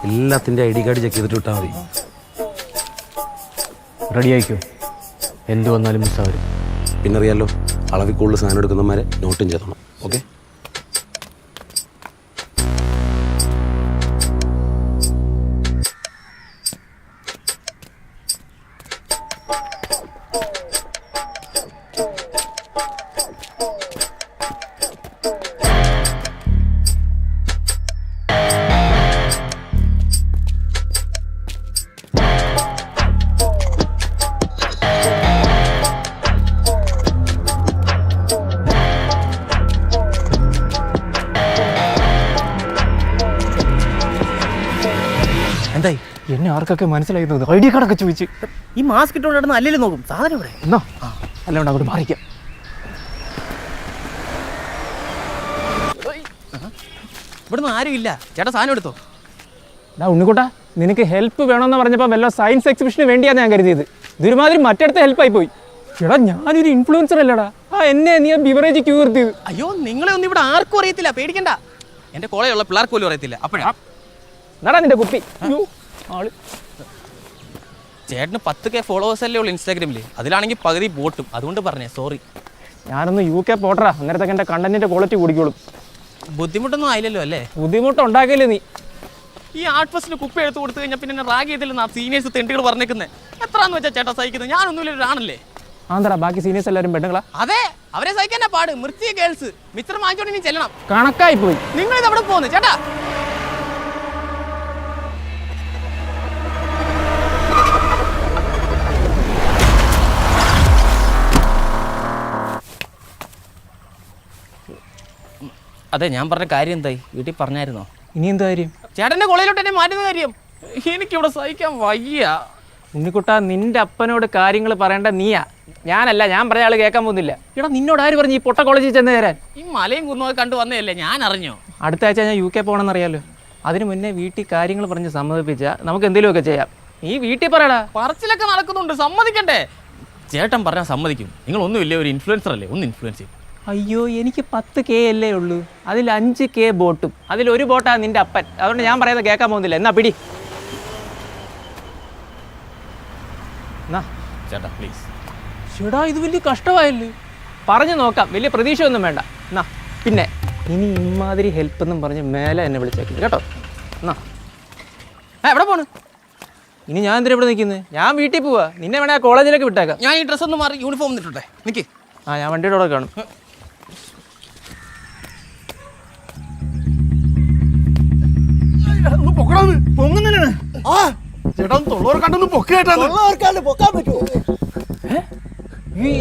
എല്ലാത്തിൻ്റെ I D card check ചെയ്തിട്ട് വിട്ടാൽ മതി. റെഡി ആയിക്കോ, എന്ത് വന്നാലും മിസ്സാവരും. പിന്നെ അറിയാമല്ലോ, അളവിൽ കൂടുതൽ സാധനം എടുക്കുന്നവന്മാരെ നോട്ടും ചെയ്തണം. ഓക്കെ? എന്തായി? എന്നെ ആർക്കൊക്കെ മനസ്സിലായി തോന്നുന്നു. ഐ ഡി കാർഡൊക്കെ ചോദിച്ച് ഈ മാസ്ക് ഇട്ടുകൊണ്ട് നടന്ന് അല്ലെങ്കിലും നോക്കും സാധനം ഇവിടെ. എന്നാ അല്ലാണ്ട് അങ്ങോട്ട് മാറിക്കാം. ഇവിടുന്ന് ആരും ഇല്ല. ചേട്ടാ സാധനം എടുത്തോ. ഉണ്ണിക്കുട്ടാ, നിനക്ക് ഹെൽപ്പ് വേണമെന്ന് പറഞ്ഞപ്പോൾ വല്ല സയൻസ് എക്സിബിഷന് വേണ്ടിയാണ് ഞാൻ കരുതിയത്. ഇതൊരുമാതിരി മറ്റടുത്ത ഹെൽപ്പായി പോയി. എടാ, ഞാനൊരു ഇൻഫ്ലുവൻസർ അല്ലടാ. എന്നെ നീ ബിവറേജ് ക്യൂ നിർത്തിയത്. അയ്യോ, നിങ്ങളെ ഒന്നും ഇവിടെ ആർക്കും അറിയത്തില്ല, പേടിക്കണ്ട. എന്റെ കോളേജുള്ള പിള്ളേർക്ക് പോലും അറിയത്തില്ല. അപ്പോഴാ നടാ നിന്റെ കുപ്പി. ആള് ചേട്ടന് 10K ഫോളോവേഴ്സ് അല്ലേ ഉള്ളൂ ഇൻസ്റ്റാഗ്രാമിൽ. അതിലാണെങ്കിൽ പകുതി ബോട്ടും. അതുകൊണ്ട് പറഞ്ഞേ സോറി. ഞാനൊന്ന് UK പോട്ടറാ. അന്നേരത്തൊക്കെ എൻ്റെ കണ്ടന്റിന്റെ ക്വാളിറ്റി കൂടിക്കോളും. ബുദ്ധിമുട്ടൊന്നും ആയില്ലല്ലോ അല്ലേ? ബുദ്ധിമുട്ടുണ്ടാക്കില്ലേ നീ? ഈ ആർട്ട് ഫെസ്റ്റിന് കുപ്പി എടുത്ത് കൊടുത്തു കഴിഞ്ഞാൽ പിന്നെ റാഗ് ചെയ്തില്ലെന്ന് ആ സീനിയേഴ്സ് തെണ്ടികൾ പറഞ്ഞേക്കുന്നത്. എത്രാന്ന് വെച്ചാൽ ചേട്ടാ സഹിക്കുന്നത്? ഞാനൊന്നുമില്ല, ഒരാണല്ലേ. ആന്തടാ, ബാക്കി സീനിയേഴ്സ് എല്ലാവരും പെണ്ണുങ്ങളാ? അതെ, അവരെ സഹിക്കാനാ പാട്. മൃത്യ ഗേൾസ് മിത്രം വാങ്ങിച്ചോണ്ട് നീ ചെല്ലണം. കണക്കായി പോയി. നിങ്ങൾ ഇത് അവിടെ പോകുന്നു ചേട്ടാ. അതെ, ഞാൻ പറഞ്ഞ കാര്യം എന്തായി? വീട്ടിൽ പറഞ്ഞായിരുന്നോ? ഇനി എന്താ കാര്യം? ചേട്ടൻ്റെ കോളേജിലോട്ട് എന്നെ മാറ്റുന്ന കാര്യം. എനിക്കിവിടെ സഹിക്കാൻ വയ്യ. ഉണ്ണിക്കുട്ടാ, നിന്റെ അപ്പനോട് കാര്യങ്ങൾ പറയേണ്ട നീയാ, ഞാനല്ല. ഞാൻ പറഞ്ഞ ആൾ കേൾക്കാൻ പോകുന്നില്ല. എടാ, നിന്നോട് ആര് പറഞ്ഞു ഈ പൊട്ട കോളേജിൽ ചെന്ന് തരാൻ? ഈ മലയും കുന്നൊക്കെ കണ്ടു വന്നതല്ലേ, ഞാൻ അറിഞ്ഞോ? അടുത്ത ആഴ്ച ഞാൻ UK പോകണമെന്ന് അറിയാലോ. അതിന് മുന്നേ വീട്ടിൽ കാര്യങ്ങൾ പറഞ്ഞ് സമ്മതിപ്പിച്ചാൽ നമുക്ക് എന്തെങ്കിലുമൊക്കെ ചെയ്യാം. നീ വീട്ടിൽ പറയടാ. പറച്ചിലൊക്കെ നടക്കുന്നുണ്ട്, സമ്മതിക്കണ്ടേ? ചേട്ടൻ പറഞ്ഞാൽ സമ്മതിക്കും. നിങ്ങളൊന്നുമില്ലേ, ഒരു ഇൻഫ്ലുവൻസർ അല്ലേ, ഒന്ന് ഇൻഫ്ലുവൻസ് ചെയ്യും. അയ്യോ, എനിക്ക് 10K അല്ലേ ഉള്ളൂ. അതിൽ 5K ബോട്ടും. അതിലൊരു ബോട്ടാണ് നിന്റെ അപ്പൻ. അതുകൊണ്ട് ഞാൻ പറയുന്നത് കേൾക്കാൻ പോകുന്നില്ല. എന്നാ പിടി. എന്നാ ചേട്ടാ പ്ലീസ്. ചേട്ടാ, ഇത് വലിയ കഷ്ടമായല്ലേ. പറഞ്ഞു നോക്കാം, വലിയ പ്രതീക്ഷ ഒന്നും വേണ്ട. എന്നാ പിന്നെ ഇനി ഇമാതിരി ഹെൽപ്പ് എന്നും പറഞ്ഞ് മേലെ എന്നെ വിളിച്ചേക്കില്ല കേട്ടോ. എന്നാ എവിടെ പോണ്? ഇനി ഞാൻ എന്തിനാ ഇവിടെ നിൽക്കുന്നത്? ഞാൻ വീട്ടിൽ പോവാ. നിന്നെ വേണേ കോളേജിലേക്ക് വിട്ടേക്കാം. ഞാൻ ഈ ഡ്രസ്സ് ഒന്ന് മാറി യൂണിഫോം നിന്നിട്ടെ. നിൽക്ക്. ഞാൻ വണ്ടിയുടെ അവിടെ കാണും.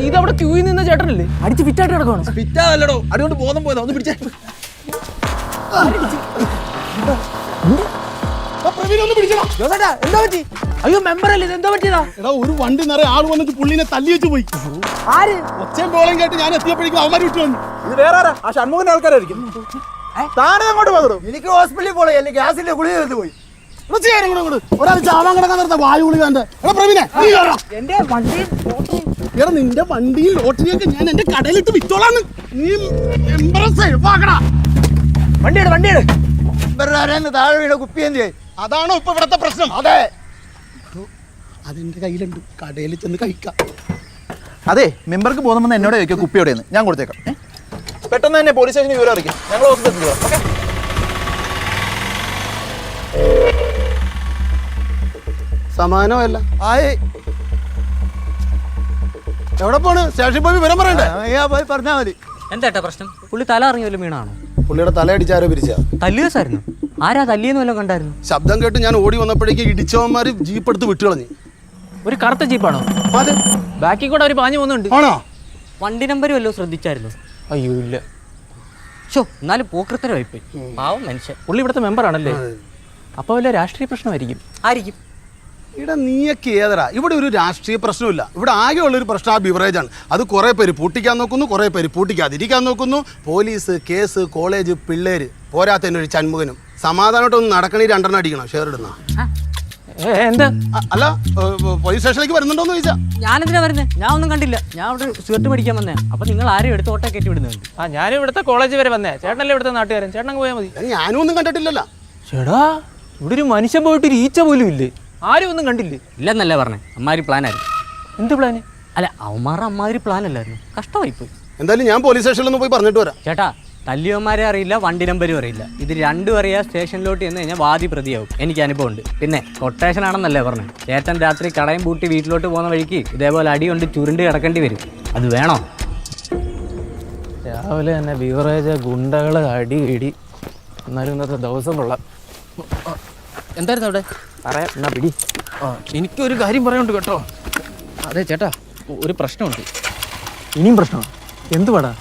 ഇതവിടെ ക്യൂയിൽ നിന്ന ചേട്ടനല്ലേ? അടിച്ച് ഫിറ്റായിട്ട് കിടക്കണം. ഫിറ്റാവല്ലോ, അതുകൊണ്ട് ബോധം പോയതാ. ഒന്ന് പിടിച്ചേ. എന്താ പറ്റി? അയ്യോ, മെമ്പറല്ലേ, ഇത് എന്താ പറ്റിയതാ? എടാ, ഒരു വണ്ടി നിറയെ ആൾ വന്നിട്ട് പുള്ളിനെ തല്ലി വെച്ച് പോയി. ആര്? ഒച്ചയും ബോളം കേട്ട് ഞാൻ എത്തിയപ്പോഴേക്കും അവന്മാർ വിട്ടു വന്നു. ഇത് വേറെ ആരാ? ആ ഷൺമുഖന്റെ ആൾക്കാരായിരിക്കും. താനേ അങ്ങോട്ട് പോകും. എനിക്ക് ഹോസ്പിറ്റലിൽ പോയി, അല്ലെങ്കിൽ ഗ്യാസിന്റെ ഗുളിക എടുത്ത് പോയി. ഒരാൾ ചാവാൻ കിടക്കാൻ നിർത്ത വായു ഗുളികന്റെ. എടാ പ്രവീനെ, എന്റെ വണ്ടി എടാ, നിന്റെ വണ്ടിയിൽ ലോട്ടറിയൊക്കെ ഞാൻ എന്റെ കടയിലിട്ട് വിറ്റോളാന്ന്. നീ വണ്ടിയുടെ താഴെ വീണ കുപ്പി എന്തിയായി? അതാണോ ഇപ്പൊ ഇവിടത്തെ പ്രശ്നം? അതെ, അതെന്റെ കയ്യിലുണ്ട്, കടയിൽ ചെന്ന് കഴിക്കാം. അതെ, മെമ്പർക്ക് പോകുന്ന എന്നോട് ചോദിക്കുക കുപ്പിയോടെന്ന്. ഞാൻ കൊടുത്തേക്കാം. പെട്ടെന്ന് തന്നെ പോലീസ് സ്റ്റേഷനിൽ വിവരം അറിയിക്കും. ഞങ്ങൾ ഹോസ്പിറ്റലിൽ പോകാം. ഓക്കെ. സമാനമല്ല. എവിടെ പോണ്? സ്റ്റേഷനിൽ പോയി വിവരം പറയണ്ടേ? പോയി പറഞ്ഞാൽ മതി. എന്താ പ്രശ്നം? പുള്ളി തല അറിഞ്ഞല്ലോ വീണാണോ? പുള്ളിയുടെ തലയടിച്ചാരോ പിരിച്ച. തല്ലിയസായിരുന്നു. ആരാ തല്ലിയെന്ന് വല്ലതും കണ്ടായിരുന്നു? ശബ്ദം കേട്ട് ഞാൻ ഓടി വന്നപ്പോഴേക്ക് ഇടിച്ചവന്മാര് ജീപ്പ് എടുത്ത് വിട്ടുകളഞ്ഞു. ഒരു കറുത്ത ജീപ്പാണോ? അതെ. ബാക്കി കൂടെ ഒരു പാഞ്ഞു പോകുന്നുണ്ട്. ആണോ? വണ്ടി നമ്പർ വല്ലതും ശ്രദ്ധിച്ചായിരുന്നു? അയ്യോ ഇല്ല. ഷോ എന്നാലും പോക്കൃത്തരമായിപ്പോയി. പാവം മനുഷ്യൻ. പുള്ളി ഇവിടുത്തെ മെമ്പറാണല്ലേ? അപ്പോൾ വല്ല രാഷ്ട്രീയ പ്രശ്നമായിരിക്കും. ആയിരിക്കും. ഇവിടെ നീയൊക്കെ ഏതരാ? ഇവിടെ ഒരു രാഷ്ട്രീയ പ്രശ്നമില്ല. ഇവിടെ ആകെയുള്ളൊരു പ്രശ്നം ആ ബിവറേജാണ്. അത് കുറേ പേര് പൂട്ടിക്കാൻ നോക്കുന്നു, കുറേ പേര് പൂട്ടിക്കാതിരിക്കാൻ നോക്കുന്നു. പോലീസ്, കേസ്, കോളേജ്, പിള്ളേര്, പോരാത്തതിന് ഒരു ചന്മുഖനും. സമാധാനമായിട്ടൊന്നും നടക്കണേ 2 അടിക്കണം ഷെയർ ഇടുന്ന. എന്താ? അല്ല, പോലീസ് സ്റ്റേഷനിലേക്ക് വരുന്നുണ്ടോന്ന് ചോദിച്ചാ. ഞാനെന്തിനാ വരുന്നത്? ഞാൻ ഒന്നും കണ്ടില്ല. ഞാൻ അവിടെ സിഗരറ്റ് മേടിക്കാൻ വന്നേ. അപ്പം നിങ്ങൾ ആരും എടുത്ത് ഓട്ടോ കയറ്റി വിടുന്നുണ്ട്. ഞാനും ഇവിടുത്തെ കോളേജ് വരെ വന്നേ. ചേട്ടനല്ലേ ഇവിടുത്തെ നാട്ടുകാരൻ, ചേട്ടൻ അങ്ങ് പോയാൽ മതി. ഞാനും ഒന്നും കണ്ടിട്ടില്ലല്ലോ. ചേടാ, ഇവിടെ ഒരു മനുഷ്യൻ പോയിട്ട് ഒരു ഈച്ച പോലും ഇല്ലേ? ആരും ഒന്നും കണ്ടില്ലേ? ഇല്ലെന്നല്ലേ പറഞ്ഞേ, അമ്മാതിരി പ്ലാനായിരുന്നു. എന്ത് പ്ലാന്? അല്ല, അവന്മാരുടെ അമ്മാതിരി പ്ലാനല്ലായിരുന്നു. കഷ്ടമായിപ്പോയി. എന്തായാലും ഞാൻ പോലീസ് സ്റ്റേഷനിലൊന്ന് പോയി പറഞ്ഞിട്ട് വരാം. ചേട്ടാ, തല്ലിയവന്മാരെ അറിയില്ല, വണ്ടി നമ്പരും അറിയില്ല. ഇത് രണ്ടും അറിയാ സ്റ്റേഷനിലോട്ട് ചെന്ന് കഴിഞ്ഞാൽ വാദി പ്രതിയാവും. എനിക്ക് അനുഭവമുണ്ട്. പിന്നെ കൊട്ടേഷൻ ആണെന്നല്ലേ പറഞ്ഞത്. ചേട്ടൻ രാത്രി കടയും പൂട്ടി വീട്ടിലോട്ട് പോകുന്ന വഴിക്ക് ഇതേപോലെ അടി കൊണ്ട് ചുരുണ്ട് കിടക്കേണ്ടി വരും. അത് വേണോ? രാവിലെ തന്നെ ബിവറേജ്, ഗുണ്ടകൾ, അടി ഇടി. എന്നാലും ഇന്നത്തെ ദിവസം കൊള്ളാം. എന്തായിരുന്നു അവിടെ? പറയാം, എന്നാ പിടി. എനിക്കൊരു കാര്യം പറയാനുണ്ട് കേട്ടോ. അതെ ചേട്ടാ, ഒരു പ്രശ്നമുണ്ട്. ഇനിയും പ്രശ്നമാണ്. എന്ത് പാടാ?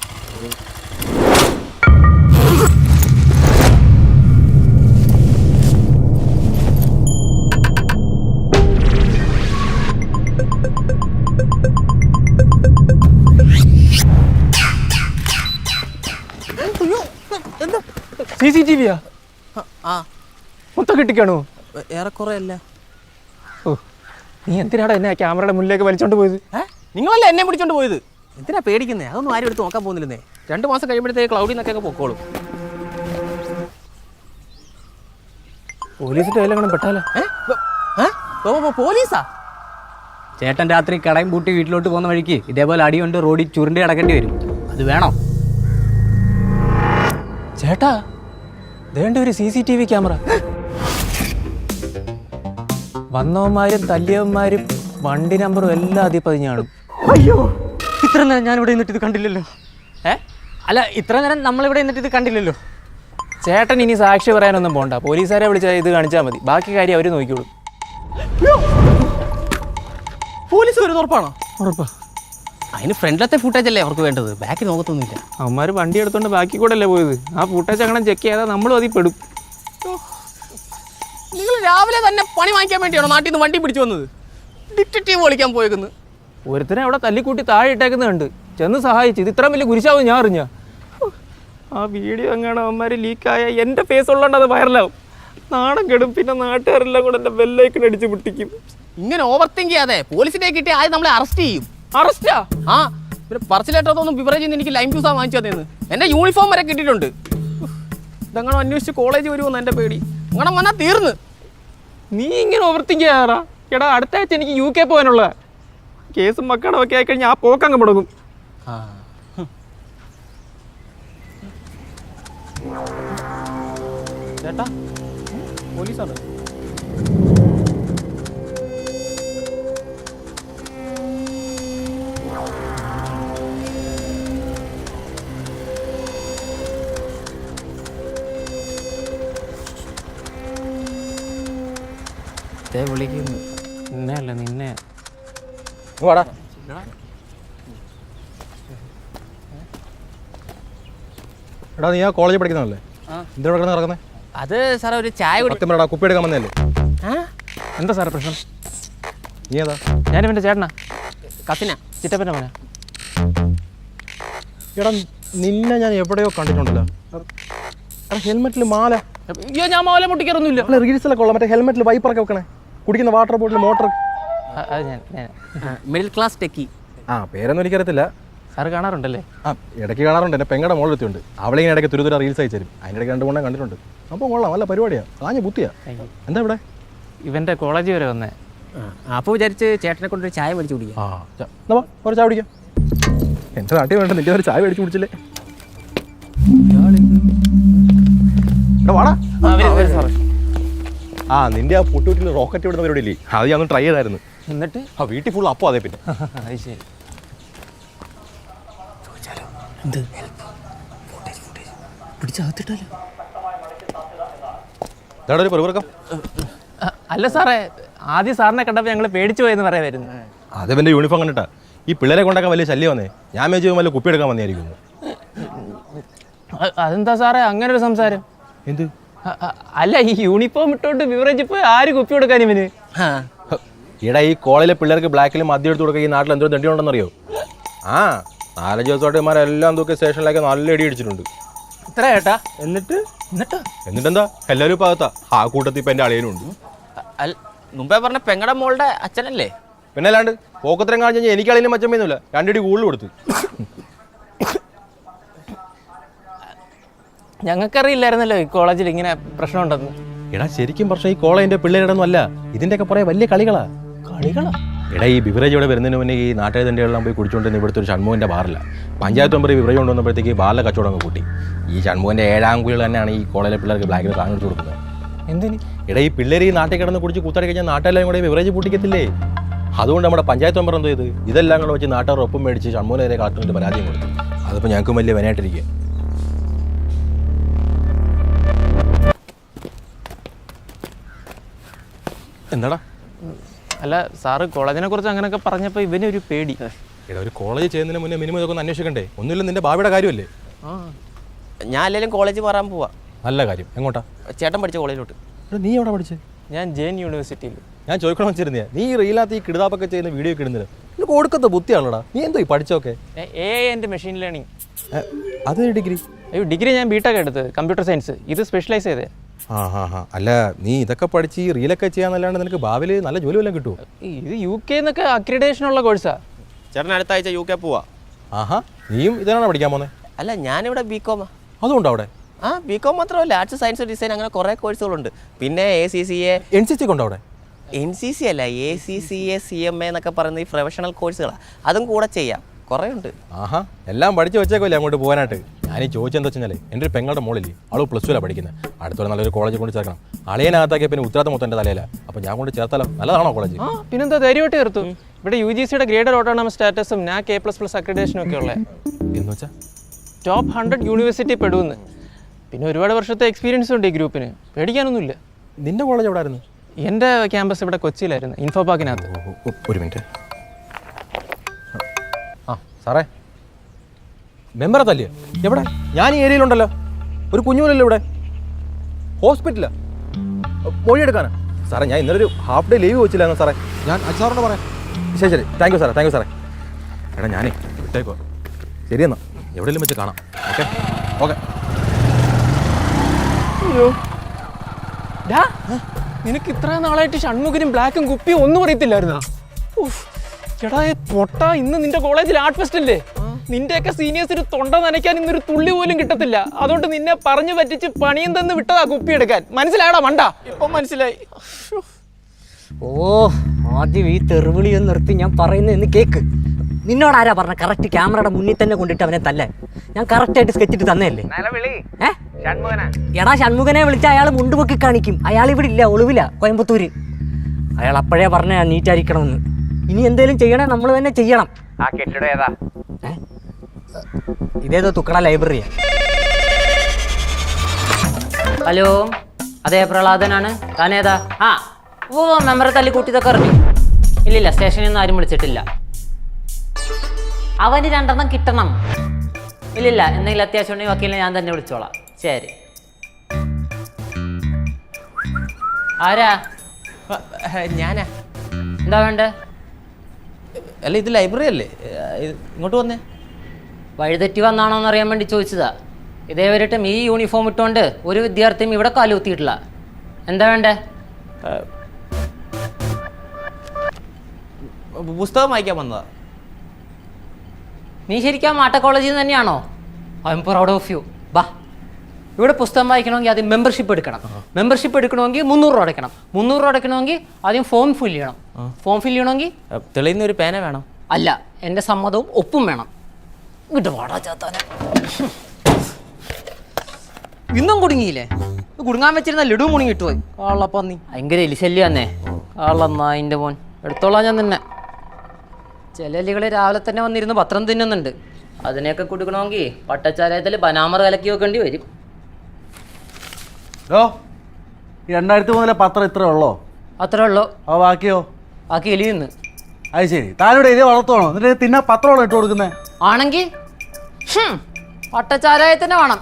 CCTV-യാ? മൊത്തം കിട്ടിക്കാണോ? ഏറെക്കുറെ അല്ല. ഓ, നീ എന്തിനാടാ എന്നെ ക്യാമറയുടെ മുന്നിലേക്ക് വലിച്ചോണ്ട് പോയത്? നിങ്ങളല്ലേ എന്നെ പിടിച്ചോണ്ട് പോയത്? എന്തിനാ പേടിക്കുന്നേ? അതൊന്നും ആരും എടുത്ത് നോക്കാൻ പോകുന്നില്ലെന്നേ. 2 മാസം കഴിയുമ്പോഴത്തേക്ക് ക്ലൗഡിൽ നിന്നൊക്കെ പൊക്കോളും. പോലീസിന്റെ കയ്യിലെങ്ങനെ പെട്ടാലോ? പോലീസാ? ചേട്ടൻ രാത്രി കടയും പൂട്ടി വീട്ടിലോട്ട് പോകുന്ന വഴിക്ക് ഇതേപോലെ അടി കൊണ്ട് റോഡിൽ ചുരുണ്ടി കിടക്കേണ്ടി വരും. അത് വേണോ? ചേട്ടാ, വേണ്ട ഒരു CCTV ക്യാമറ. വന്നവന്മാരും തല്ലിയവന്മാരും വണ്ടി നമ്പറും എല്ലാം അതിൽ പതിഞ്ഞാണ്. അയ്യോ, ഇത്ര നേരം ഞാനിവിടെ നിന്നിട്ട് ഇത് കണ്ടില്ലല്ലോ. അല്ല, ഇത്ര നേരം നമ്മളിവിടെ നിന്നിട്ട് ഇത് കണ്ടില്ലല്ലോ. ചേട്ടൻ ഇനി സാക്ഷി പറയാനൊന്നും പോണ്ട. പോലീസുകാരെ വിളിച്ചാൽ ഇത് കാണിച്ചാൽ മതി. ബാക്കി കാര്യം അവർ നോക്കിക്കോളും. പോലീസ് വരുന്ന ഉറപ്പാണോ? ഉറപ്പാ. അതിന് ഫ്രണ്ടിലത്തെ ഫുട്ടേജ് അല്ലേ അവർക്ക് വേണ്ടത്. ബാക്കി നോക്കത്തൊന്നുമില്ല. അവന്മാർ വണ്ടി എടുത്തോണ്ട് ബാക്കി കൂടെ അല്ലേ പോയത്. ആ ഫുട്ടേജ് അങ്ങനെ ചെക്ക് ചെയ്താൽ നമ്മളും അതിൽ പെടും. നിങ്ങൾ രാവിലെ തന്നെ പണി വാങ്ങിക്കാൻ വേണ്ടിയാണോ നാട്ടിൽ നിന്ന് വണ്ടി പിടിച്ചു വന്നത്? ഡിറ്റക്റ്റീവ് വിളിക്കാൻ പോയേക്കുന്നത്. ഒരുത്തനെ അവിടെ തല്ലിക്കൂട്ടി താഴെ ഇട്ടേക്കുന്നുണ്ട്. ചെന്ന് സഹായിച്ചു. ഇത് ഇത്രയും വലിയ കുരിശാവും ഞാൻ അറിഞ്ഞ. ആ വീഡിയോ എങ്ങനെ അവന്മാർ ലീക്കായ എൻ്റെ ഫേസ് ഉള്ളതുകൊണ്ട് അത് വൈറലാവും. നാണം കെടും. പിന്നെ നാട്ടുകാരെല്ലാം കൂടെ എൻ്റെ ബെല്ലൈക്കൺ അടിച്ച് പൊട്ടിക്കും. ഇങ്ങനെ ഓവർ തിങ്ക് ചെയ്യാതെ പോലീസിനെ കിട്ടി ആദ്യം നമ്മളെ അറസ്റ്റ് ചെയ്യും. അറസ്റ്റാ? ആ, പിന്നെ പറച്ചിലേട്ടതൊന്നും ബിവറേജിൽ എനിക്ക് ലൈം ജ്യൂസാണ് വാങ്ങിച്ചു തന്നേന്ന്. എൻ്റെ യൂണിഫോം വരെ കിട്ടിയിട്ടുണ്ട്. ഇതങ്ങനെ അന്വേഷിച്ച് കോളേജ് വരുമെന്ന് എൻ്റെ പേടി. അങ്ങനെ വന്നാൽ തീർന്ന്. നീ ഇങ്ങനെ ഓവർത്തിങ്ക് ചെയ്യാറാ? എടാ, അടുത്ത ആഴ്ച എനിക്ക് UK പോകാനുള്ള കേസും മക്കളും ഒക്കെ ആയിക്കഴിഞ്ഞാൽ ആ പോക്കങ്ങ് മുടങ്ങും. ചേട്ടാ, പോലീസാണ്. വിളിക്കുന്നു. നിന്നെ അല്ല, നിന്നെ. വാടാ. എടാ, നീ ആ കോളേജിൽ പഠിക്കുന്നതല്ലേ? എന്തിനാ കിടന്ന് നടക്കുന്നത്? അത് സാറേ ഒരു ചായ കുടി. സത്യം പറയടാ, കുപ്പി എടുക്കാൻ വന്നതല്ലേ? എന്താ സാറേ പ്രശ്നം? നീ ഏതാ? ഞാനിവൻ്റെ ചേട്ടനാ. കസിനാ, ചിറ്റപ്പൻ്റെ മോനാ. എടാ, നിന്നെ ഞാൻ എവിടെയോ കണ്ടിട്ടുണ്ടല്ലോ. ഹെൽമെറ്റിൽ മാല. അയ്യോ, ഞാൻ മോലെ പൊട്ടിക്കാറൊന്നുമില്ല. റീൽസിലൊക്കെ ഉള്ള മറ്റേ ഹെൽമെറ്റിൽ വൈപ്പറൊക്കെ വെക്കണേ, കുടിക്കുന്ന വാട്ടർ ബോട്ടിൽ, മോട്ടർ. അത് ഞാൻ മിഡിൽ ക്ലാസ് ടെക്കി. ആ, പേരൊന്നും എനിക്കറിയത്തില്ല. സാറ് കാണാറുണ്ടല്ലേ? ആ, ഇടയ്ക്ക് കാണാറുണ്ട്. എൻ്റെ പെങ്ങളുടെ മോളെടുത്തുണ്ട്. അവളെ ഇങ്ങനെ ഇടയ്ക്ക് തുരുതുര റീൽസ് അയച്ചു തരും. അതിൻ്റെ ഇടയ്ക്ക് 2 മൂന്നെണ്ണം കണ്ടിട്ടുണ്ട്. അപ്പോൾ കൊള്ളാം, നല്ല പരിപാടിയാണ്. കാഞ്ഞ ബുദ്ധിയാ. എന്താ ഇവിടെ? ഇവൻ്റെ കോളേജ് വരെ വന്നേ. അപ്പോൾ വിചാരിച്ച് ചേട്ടനെ കൊണ്ടൊരു ചായ മേടിച്ച് കുടിക്കാം. എന്നാ ഒരു ചായ കുടിക്കാം. എൻ്റെ നാട്ടിൽ വേണ്ട, നിന്റെ ഒരു ചായ മേടിച്ച് കുടിച്ചില്ലേ? വാടാ. ആ, നിന്റെ ആ പൊട്ടുവീട്ടിൽ റോക്കറ്റ് വിടുന്ന പരിപാടി ഇല്ലേ? അത് ഞാൻ ഒന്ന് ട്രൈ ചെയ്തായിരുന്നു. എന്നിട്ട് ആ, വീട്ടിൽ ഫുൾ അപ്പോൾ അതേ. പിന്നെ അത് ശരി. എന്ത് പിടിച്ചകത്തിട്ടല്ലോ. ഇതാടെ ഒരു പെറുപിറക്കം. അല്ല സാറേ, ആദ്യം സാറിനെ കണ്ടപ്പോൾ ഞങ്ങൾ പേടിച്ചു പോയെന്ന് പറയാമായിരുന്നു. അതേ എൻ്റെ യൂണിഫോം കണ്ടിട്ടാ. ഈ പിള്ളേരെ കൊണ്ടാക്കാൻ വലിയ ശല്യം വന്നേ. ഞാൻ മേച്ച് വല്ല കുപ്പി എടുക്കാൻ വന്നായിരിക്കുന്നു. അതെന്താ സാറേ അങ്ങനെ ഒരു സംസാരം? എന്ത്? അല്ല, ഈ യൂണിഫോം ഇട്ടോണ്ട് ബിവറേജ് പോയി ആര് കുപ്പി കൊടുക്കാൻ ഇവന്? ഈടാ ഈ കോളേജിലെ പിള്ളേർക്ക് ബ്ലാക്കിലും മദ്യം എടുത്ത് കൊടുക്കുക ഈ നാട്ടിൽ എന്തോ തെണ്ടിയുണ്ടെന്നറിയോ? ആ 4-5 ദിവസമായിട്ട് ഇമാരെല്ലാം തൂക്കി സ്റ്റേഷനിലേക്ക് നല്ല ഇടി അടിച്ചിട്ടുണ്ട്. ഇത്ര ഏട്ടാ? എന്നിട്ടെന്താ എല്ലാവരും ഇപ്പം അകത്താ. ആ കൂട്ടത്തിൽ ഇപ്പം എൻ്റെ അളിയനുണ്ട്. മുമ്പേ പറഞ്ഞ പെങ്ങടെ മോളുടെ അച്ഛനല്ലേ? പിന്നെ അല്ലാണ്ട് പോക്കത്തരം കാണിച്ചു കഴിഞ്ഞാൽ എനിക്ക് അളിയനും മച്ചമ്മയൊന്നുമില്ല, 2 അടി കൂടുതൽ കൊടുത്തു. ഞങ്ങൾക്കറിയില്ലായിരുന്നല്ലോ ഈ കോളേജിൽ ഇങ്ങനെ പ്രശ്നമുണ്ടെന്ന്. എടാ ശരിക്കും പ്രശ്നം ഈ കോളേജിൻ്റെ പിള്ളേരുടെ ഒന്നും അല്ല, ഇതിൻ്റെയൊക്കെ പറയാൻ വലിയ കളികളാ. എടാ ഈ ബിവറേജ് ഇവിടെ വരുന്നതിന് മുന്നേ ഈ നാട്ടുകാർ തന്നെയെല്ലാം പോയി കുടിച്ചുകൊണ്ടിരുന്ന ഇവിടുത്തെ ഒരു ഷൺമുഖൻ്റെ ബാറില്ല. പഞ്ചായത്ത് മെമ്പർ ബിവറേജ് കൊണ്ടുവന്നപ്പോഴത്തേക്ക് ബാറിലെ കച്ചവടം അങ്ങ് കൂട്ടി. ഈ ഷൺമുഖൻ്റെ 7ാം കുഴികൾ തന്നെയാണ് ഈ കോളേജിലെ പിള്ളേർക്ക് ബ്ലാക്കിൽ താങ്ങിട്ട് കൊടുക്കുന്നത്. എന്തിന്? എടാ ഈ പിള്ളേർ ഈ നാട്ടിൽ കിടന്ന് കുടിച്ച് കൂത്താടി കഴിഞ്ഞാൽ നാട്ടുകാരെല്ലാം കൂടെ ബിവറേജ് പൂട്ടിക്കത്തില്ലേ? അതുകൊണ്ട് നമ്മുടെ പഞ്ചായത്ത് മെമ്പർ എന്തോ ചെയ്ത് ഇതെല്ലാം കൂടെ വെച്ച് നാട്ടുകാർ ഒപ്പം മേടിച്ച് ഷൺമുഖനെതിരെ കളക്ടറിൻ്റെ പരാതിയും കൊടുത്തു. അതിപ്പോൾ ഞങ്ങൾക്കും വലിയ വിനയായിട്ടിരിക്കുക. എന്താടാ? അല്ല സാറ് കോളേജിനെ കുറിച്ച് അങ്ങനെയൊക്കെ പറഞ്ഞപ്പോൾ ഇവനൊരു പേടി. എടാ ഒരു കോളേജ് ചെയ്യുന്നതിന് മുന്നേ മിനിമം ഇതൊക്കെ ഒന്ന് അന്വേഷിക്കണ്ടേ? ഒന്നുമില്ല, നിന്റെ ഭാവിയുടെ കാര്യമല്ലേ? ഞാൻ അല്ലെങ്കിലും കോളേജിൽ മാറാൻ പോവാ. നല്ല കാര്യം. എങ്ങോട്ടാ? ചേട്ടൻ പഠിച്ച കോളേജിലോട്ട്. നീ എവിടെ പഠിച്ചേ? ഞാൻ ജെയിൻ യൂണിവേഴ്സിറ്റിയിൽ. ഞാൻ ചോദിക്കണം വെച്ചിരുന്നേ, നീ ഈ റീലാത്ത് ഈ കിടുതാപ്പൊക്കെ ചെയ്യുന്ന വീഡിയോ ഒക്കെ ഇടുന്നില്ല, നിനക്ക് കൊടുക്കത്ത ബുദ്ധിയാണോടാ? നീ എന്തോ ഈ പഠിച്ചോക്കെ? എൻ്റെ മെഷീൻ ലേണിംഗ്. അത് ഡിഗ്രി? അയ്യോ ഡിഗ്രി ഞാൻ ബിടെക് എടുത്തത്, കമ്പ്യൂട്ടർ സയൻസ്. ഇത് സ്പെഷ്യലൈസ് ചെയ്തേ. അല്ല നീ ഇതൊക്കെ പഠിച്ച് ഈ റീലൊക്കെ ചെയ്യാന്നല്ലാണ്ട് നിനക്ക് ഭാവിയിൽ നല്ല ജോലി വല്ലതും കിട്ടുമോ? ഇത് UK എന്നൊക്കെ അക്രിഡേഷൻ ഉള്ള കോഴ്സാ. ചേട്ടൻ അടുത്ത ആഴ്ച UK പോവാ. നീയും ഇതാണോ പഠിക്കാൻ പോന്നെ? അല്ല ഞാനിവിടെ BCom. അതുകൊണ്ടോ അവിടെ? BCom മാത്രമല്ല, ആർട്സ് സയൻസ് ഡിസൈൻ അങ്ങനെ കുറേ കോഴ്സുകളുണ്ട്. പിന്നെ ACCA NCC കൊണ്ടോ അവിടെ? NCC അല്ല, ACCA CMA എന്നൊക്കെ പറയുന്ന ഈ പ്രൊഫഷണൽ കോഴ്സുകളാണ്. അതും കൂടെ ചെയ്യാം, കുറേ ഉണ്ട്. എല്ലാം പഠിച്ച് വെച്ചേക്കല്ലേ അങ്ങോട്ട് പോകാനായിട്ട്. ഞാൻ ഈ ചോദിച്ചെന്താ വെച്ചാൽ എൻ്റെ ഒരു പെങ്ങളുടെ മോളില്ലേ, അവൾ +2 പഠിക്കുന്നത്. അടുത്തൊരു നല്ലൊരു കോളേജിൽ കൊണ്ട് ചേർക്കണം. അളിയനകത്താക്കിയ പിന്നെ ഉത്തരവാദിത്തം മൊത്തം എൻ്റെ തലയിലാണ്. അപ്പോൾ ഞാൻ കൊണ്ട് ചേർത്താലോ? നല്ലതാണോ കോളേജ്? പിന്നെന്താ ധൈര്യമായിട്ട് ചേർത്തു. ഇവിടെ UGCയുടെ ഗ്രേഡഡ് ഓട്ടോണമസ് സ്റ്റാറ്റസും NAC A++ അക്രിഡേഷനും ഒക്കെ ഉള്ളത്. എന്ന് വെച്ചാൽ ടോപ്പ് 100 യൂണിവേഴ്സിറ്റി പെടുമെന്ന്. പിന്നെ ഒരുപാട് വർഷത്തെ എക്സ്പീരിയൻസ് ഉണ്ട് ഈ ഗ്രൂപ്പിന്. പേടിക്കാനൊന്നുമില്ല. നിന്റെ കോളേജ് എവിടെ ആയിരുന്നു? എൻ്റെ ക്യാമ്പസ് ഇവിടെ കൊച്ചിയിലായിരുന്നു, ഇൻഫോ പാർക്കിനകത്ത്. ഒരു മിനിറ്റ്. സാറേ മെമ്പറെ തല്ലിയോ? എവിടെ? ഞാൻ ഈ ഏരിയയിലുണ്ടല്ലോ. ഒരു കുഞ്ഞുമല്ലോ ഇവിടെ. ഹോസ്പിറ്റലാ? മൊഴിയെടുക്കാനാ? സാറേ ഞാൻ ഇന്നലെ ഒരു ഹാഫ് ഡേ ലീവ് വെച്ചില്ലായിരുന്നു സാറേ. ഞാൻ സാറിനോട് പറയാം. ശരി താങ്ക് യു സാറേ. എടാ ഞാനേ വിട്ടേക്കോ. ശരി എന്നാ എവിടെയെങ്കിലും വെച്ച് കാണാം. ഓക്കെ. അയ്യോ നിനക്ക് ഇത്ര നാളായിട്ട് ഷൺമുഖനും ബ്ലാക്കും കുപ്പിയും ഒന്നും അറിയത്തില്ലായിരുന്നാ? ചേട്ടാ പൊട്ട, ഇന്ന് നിന്റെ കോളേജിൽ ആർട്ട് ഫെസ്റ്റ് അല്ലേ? നിന്റെയൊക്കെ സീനിയേഴ്സിന് തൊണ്ട നനയ്ക്കാൻ ഇന്നൊരു തുള്ളി പോലും കിട്ടത്തില്ല. അതുകൊണ്ട് നിന്നെ പറഞ്ഞു പറ്റിച്ച് പണിയും തന്ന് വിട്ടതാ കുപ്പി എടുക്കാൻ. മനസ്സിലായടാ മണ്ട? ഇപ്പം മനസ്സിലായി. ആദ്യം ഈ തെറിവിളി ഒന്ന് നിർത്തി ഞാൻ പറയുന്നതെന്ന് കേക്ക്. നിന്നോട് ആരാ പറഞ്ഞ കറക്റ്റ് ക്യാമറയുടെ മുന്നിൽ തന്നെ കൊണ്ടിട്ട് അവനെ തല്ലാൻ? ഞാൻ കറക്റ്റായിട്ട് സ്കെച്ചിട്ട് തന്നെയല്ലേ? എടാ ഷൺമുഖനെ വിളിച്ച അയാൾ മുണ്ടുപൊക്കി കാണിക്കും. അയാൾ ഇവിടെ ഇല്ല, ഒളിവില്ല, കോയമ്പത്തൂര്. അയാൾ അപ്പോഴേ പറഞ്ഞ നീറ്റായിരിക്കണമെന്ന്. ഇനി എന്തേലും ചെയ്യണേ നമ്മൾ തന്നെ ചെയ്യണം. ആ കെട്ടിടം ഏതാ? ഇതേതോ തുക്കട ലൈബ്രറിയാ. ഹലോ, അതെ പ്രഹ്ലാദനാണ്. താനേതാ? മെമ്പറെ തല്ലി കൂട്ടിയതൊക്കെ അറിഞ്ഞു? ഇല്ലില്ല, സ്റ്റേഷനിൽ നിന്ന് ആരും വിളിച്ചിട്ടില്ല. അവന് 2 കിട്ടണം. ഇല്ലില്ല, എന്തെങ്കിലും അത്യാവശ്യം ഉണ്ടെങ്കിൽ വക്കീലിനെ ഞാൻ തന്നെ വിളിച്ചോളാം. ശരി. ആരാ? ഞാനാ. എന്താ വേണ്ടേ? അല്ല ഇത് ലൈബ്രറി അല്ലേ? ഇങ്ങോട്ട് വന്നേ. വഴിതെറ്റി വന്നാണോ എന്ന് അറിയാൻ വേണ്ടി ചോദിച്ചതാ. ഇതേവരെയായിട്ടും ഈ യൂണിഫോം ഇട്ടുകൊണ്ട് ഒരു വിദ്യാർത്ഥിയും ഇവിടെ കാലുകുത്തിയിട്ടില്ല. എന്താ വേണ്ടേ? പുസ്തകം വായിക്കാൻ വന്നതാ. നീ ശരിക്കും മാട്ട കോളേജിൽ നിന്ന് തന്നെയാണോ? I am proud of you. ബാ, ഇവിടെ പുസ്തകം വായിക്കണമെങ്കിൽ ആദ്യം മെമ്പർഷിപ്പ് എടുക്കണം. മെമ്പർഷിപ്പ് എടുക്കണമെങ്കിൽ 300 രൂപ അടയ്ക്കണം. 300 രൂപ അടയ്ക്കണമെങ്കിൽ ആദ്യം ഫോം ഫില്ല് ചെയ്യണം. ഫോം ഫില്ല് ചെയ്യണമെങ്കിൽ തെളിയുന്ന ഒരു പേന വേണം. അല്ല, എൻ്റെ സമ്മതവും ഒപ്പും വേണം. വിട്ട് വാടാ ചാത്താനെ. ഇന്നും കുടുങ്ങിയില്ലേ? കുടുങ്ങാൻ വെച്ചിരുന്ന ലഡു മുണിങ്ങിട്ട് പോയി. കാളപ്പന്നി ഭയങ്കര എലിശല്യം തന്നെ. കാളന്നായിൻ്റെ മോൻ. എടുത്തോളാം ഞാൻ തന്നെ. ചില എലികൾ രാവിലെ തന്നെ വന്നിരുന്ന് പത്രം തിന്നുന്നുണ്ട്. അതിനെയൊക്കെ കൊടുക്കണമെങ്കിൽ പട്ടച്ചാലയത്തിൽ ബനാമർ കലക്കി വെക്കേണ്ടി വരും. ഈ 2003 പത്രം ഇത്രേ ഉള്ളോ? അത്രേ ഉള്ളൂ. ബാക്കിയോ? ബാക്കി എലി തിന്ന്. അത് ശരി, താനിവിടെ എലി വളർത്തുവാണോ? എന്നിട്ട് തിന്നാ പത്രമാണോ ഇട്ട് കൊടുക്കുന്നത്? ആണെങ്കിൽ പട്ടച്ചാലയത്തിന് വേണം.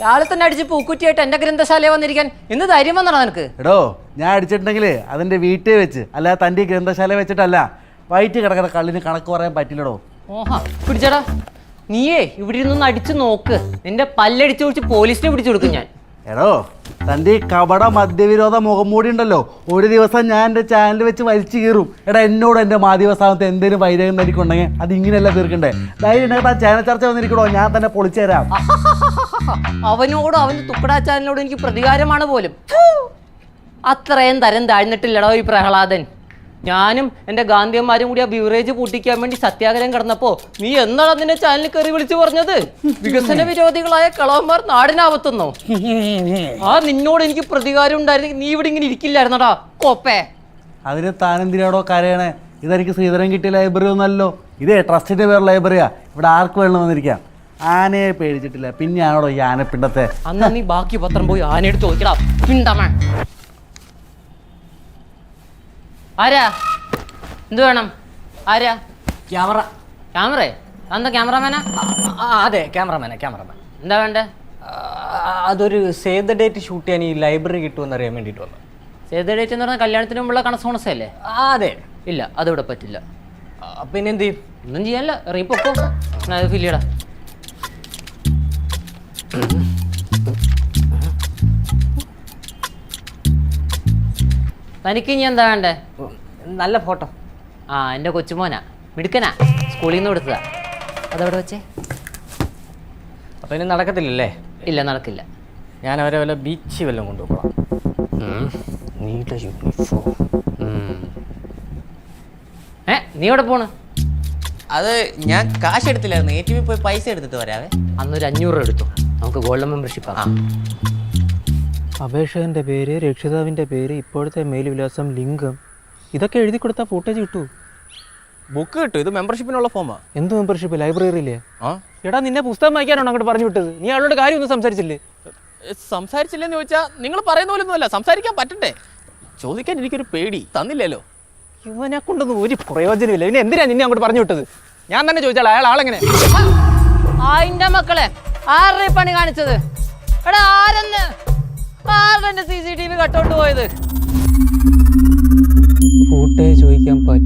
രാവിലെ തന്നെ അടിച്ച് പൂക്കുറ്റിയായിട്ട് എൻ്റെ ഗ്രന്ഥശാലയിൽ വന്നിരിക്കാൻ എന്ത് ധൈര്യം വന്നടാ നിനക്ക്? എടോ ഞാൻ അടിച്ചിട്ടുണ്ടെങ്കിൽ അതിൻ്റെ വീട്ടിൽ വെച്ച് അല്ലാതെ തൻ്റെ ഈ ഗ്രന്ഥശാല വെച്ചിട്ടല്ല. വയറ്റ് കിടക്കുന്ന കള്ളിന് കണക്ക് പറയാൻ പറ്റില്ലടോ. ഓഹാ പിടിച്ചടാ. നീയേ ഇവിടെ ഇരുന്നൊന്ന് അടിച്ചു നോക്ക്. നിന്റെ പല്ലടിച്ചു കുടിച്ച് പോലീസിനെ പിടിച്ചു കൊടുക്കും ഞാൻ. എടോ തൻ്റെ ഈ കപട മദ്യവിരോധ മുഖംമൂടി ഉണ്ടല്ലോ, ഒരു ദിവസം ഞാൻ എൻ്റെ ചാനൽ വെച്ച് വലിച്ചു കീറും. എടാ എന്നോട് എൻ്റെ മാധ്യമസ്ഥാനത്ത് എന്തെങ്കിലും വൈരാഗ്യം തനിക്കുണ്ടെങ്കിൽ അത് ഇങ്ങനെയല്ല തീർക്കണ്ടേ. ധൈര്യം ഉണ്ടെങ്കിൽ താൻ ചാനൽ ചർച്ച വന്നിരിക്കണോ, ഞാൻ തന്നെ പൊളിച്ചു തരാം. അവനോടും അവൻ്റെ തുക്കടാ ചാനലിനോടും എനിക്ക് പ്രതികാരമാണ് പോലും. അത്രയും തരം താഴ്ന്നിട്ടില്ലടോ ഈ പ്രഹ്ലാദൻ. ഞാനും എൻ്റെ ഗാന്ധിയന്മാരും കൂടി ആ ബിവറേജ് പൂട്ടിക്കാൻ വേണ്ടി സത്യാഗ്രഹം കിടന്നപ്പോൾ നീ എന്താണ് അതിൻ്റെ ചാനലിൽ കയറി വിളിച്ചു പറഞ്ഞത്? വികസന വിരോധികളായ കളവന്മാർ നാടിനാവത്തുന്നോ? ആ നിന്നോട് എനിക്ക് പ്രതികാരം ഉണ്ടായിരുന്നെങ്കിൽ നീ ഇവിടെ ഇങ്ങനെ ഇരിക്കില്ലായിരുന്നടാ കോപ്പേ. അതിന് താനെന്തിനാടോ കരയണേ? ഇതെനിക്ക് ശ്രീധരൻ കിട്ടിയ ലൈബ്രറി ഒന്നല്ലോ, ഇതേ ട്രസ്റ്റിൻ്റെ പേര് ലൈബ്രറിയാ. ഇവിടെ ആർക്ക് വേണം വന്നിരിക്കാം. ആനയെ പേടിച്ചിട്ടില്ല, പിന്നെയാണോടോ ഈ ആനപ്പിണ്ടത്തെ? അന്ന് നീ ബാക്കി പത്രം പോയി ആനയെടുത്ത് ചോദിക്കടാ പിണ്ടമേ. ആരാ? എന്ത് വേണം? ആരാ? ക്യാമറ. ക്യാമറേ? എന്താ ക്യാമറമാനാ? അതെ ക്യാമറമാനെ. എന്താ വേണ്ടേ? അതൊരു സേവ് ദ ഡേറ്റ് ഷൂട്ട് ചെയ്യാൻ ഈ ലൈബ്രറി കിട്ടുമെന്ന് അറിയാൻ വേണ്ടിയിട്ട് വന്നു. സേവ് ദ ഡേറ്റ് എന്ന് പറഞ്ഞാൽ കല്യാണത്തിന് മുമ്പുള്ള കണസോണസ് അല്ലേ? അതെ. ഇല്ല അതിവിടെ പറ്റില്ല. പിന്നെ എന്ത് ചെയ്യും? ഒന്നും ചെയ്യാനില്ല, റീപ്പൊക്കോ അത് ഫില്ലിയടാ. തനിക്ക് ഇനി എന്താ വേണ്ടേ? നല്ല ഫോട്ടോ. ആ എൻ്റെ കൊച്ചുമോനാ, മിടുക്കനാ, സ്കൂളിൽ നിന്ന് കൊടുത്തതാ. അതവിടെ വെച്ചേ. അപ്പം ഇനി നടക്കത്തില്ലല്ലേ? ഇല്ല നടക്കില്ല. ഞാൻ അവരെ വല്ല ബീച്ച് വല്ലതും കൊണ്ടുപോകാം. നീ എവിടെ പോണ്? അത് ഞാൻ കാശ് എടുത്തില്ലായിരുന്നു, ATM പോയി പൈസ എടുത്തിട്ട് വരാവേ. അന്നൊരു 500 രൂപ എടുത്തു. നമുക്ക് ഗോൾഡൻ മെമ്പർഷിപ്പ് ആകാം. അപേക്ഷകൻ്റെ പേര്, രക്ഷിതാവിൻ്റെ പേര്, ഇപ്പോഴത്തെ മേൽവിലാസം, ലിംഗം, ഇതൊക്കെ എഴുതി കൊടുത്താൽ ഫൂട്ടേജ് കിട്ടൂ. ബുക്ക് കിട്ടും. ഇത് മെമ്പർഷിപ്പിനുള്ള ഫോമാ. എന്ത് മെമ്പർഷിപ്പ്? ലൈബ്രറിയില്ലേ? ആ എടാ നിന്നെ പുസ്തകം വായിക്കാനാണ് അങ്ങോട്ട് പറഞ്ഞു വിട്ടത്. നീ അവളോട് കാര്യമൊന്നും സംസാരിച്ചില്ലേ? സംസാരിച്ചില്ലെന്ന് ചോദിച്ചാൽ നിങ്ങൾ പറയുന്ന പോലൊന്നുമല്ല, സംസാരിക്കാൻ പറ്റണ്ടേ? ചോദിക്കാൻ എനിക്കൊരു പേടി. തന്നില്ലല്ലോ. ഇവനെ കൊണ്ടൊന്നും ഒരു പ്രയോജനമില്ല. ഇനി എന്തിനാ നിന്നെ അങ്ങോട്ട് പറഞ്ഞു വിട്ടത്? ഞാൻ തന്നെ ചോദിച്ചാൽ അയാൾ ആളെങ്ങനെ? ആയിന്റെ മക്കളെ ആരുടെ പണി കാണിച്ചത്? എടാ ആരുടെ CCTV കട്ടോണ്ട് പോയത്? ഫൂട്ടേജ് ചോദിക്കാൻ പറ്റും.